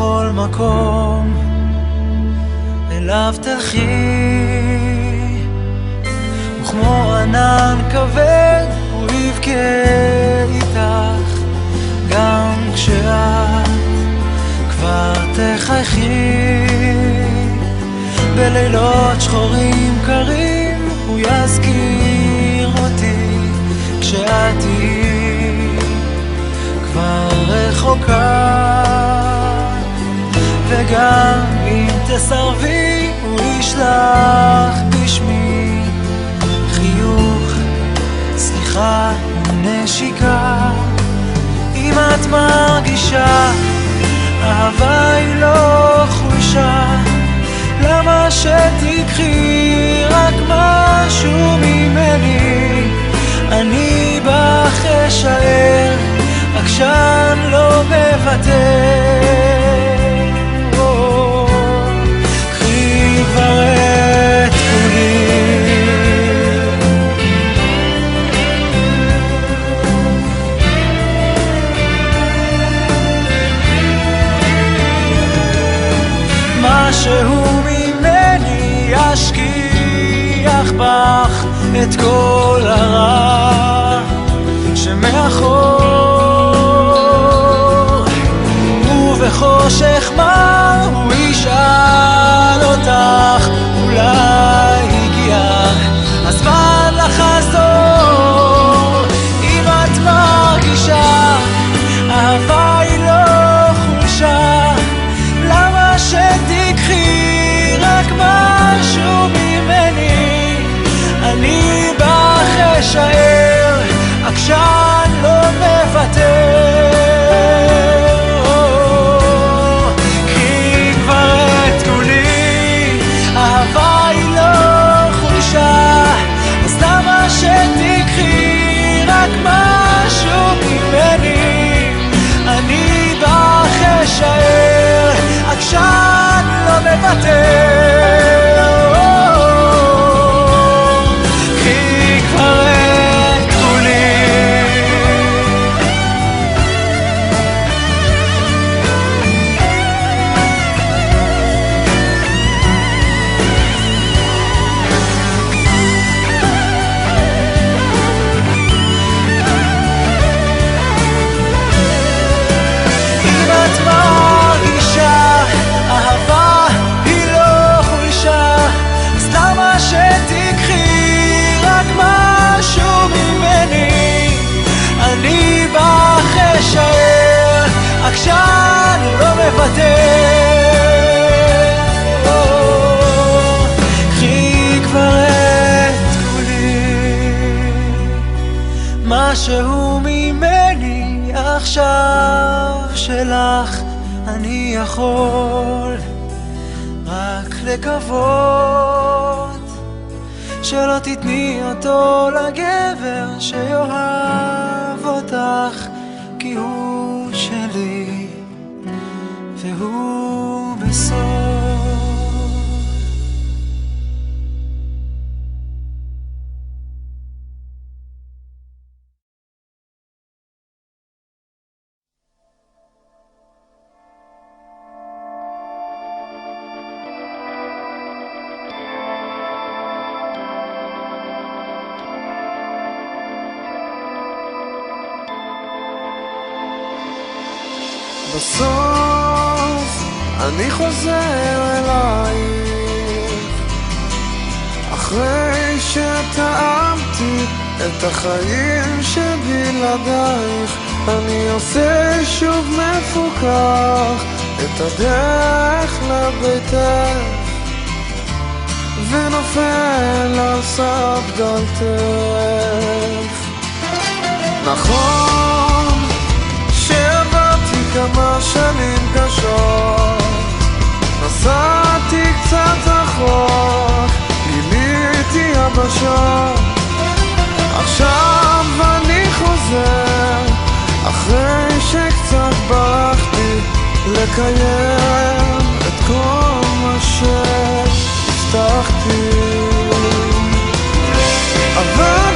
בכל מקום אליו תלכי, וכמו ענן כבד הוא יבכה איתך גם כשאת כבר תחייכי. בלילות שחורים קרים הוא יזכיר אותי כשאת תהיי כבר רחוקה, וגם אם תסרבי הוא ישלח בשמי חיוך, סליחה ונשיקה. אם את מרגישה אהבה היא לא חולשה, למה שתקחי רק משהו ממני? אני בך אשאר, רק שאני לא מוותר. קחי כבר את כולי, משהו ממני ישכיח בך את כל הרע שמאחור, ובחושך מה הוא ישאל אותך, אולי הגיע הזמן לחזור. אם את מרגישה אהבה היא לא חולשה, למה שתקחי רק משהו ממני? אני בך אשאר, רק שאני לא מוותר. קחי כבר את כולי, אהבה היא לא חולשה, אז למה שתקחי רק משהו ממני? אני בך אשאר, רק שאני לא מוותר. אני בך אשאר, רק שאני לא מוותר. קחי כבר את כולי, משהו ממני עכשיו שלך. אני יכול רק לקוות שלא תתני אותו לגבר שיאהב אותך, כי הוא שלי והוא בסוף. בסוף אני חוזר אלייך, אחרי שטעמתי את החיים שבלעדייך. אני עושה שוב מפוקח את הדרך לביתך, ונופל על סף דלתך. נכון כמה שנים קשות, נסעתי קצת רחוק, גיליתי יבשות. עכשיו אני חוזר, אחרי שקצת ברחתי, לקיים את כל מה שהבטחתי. אבל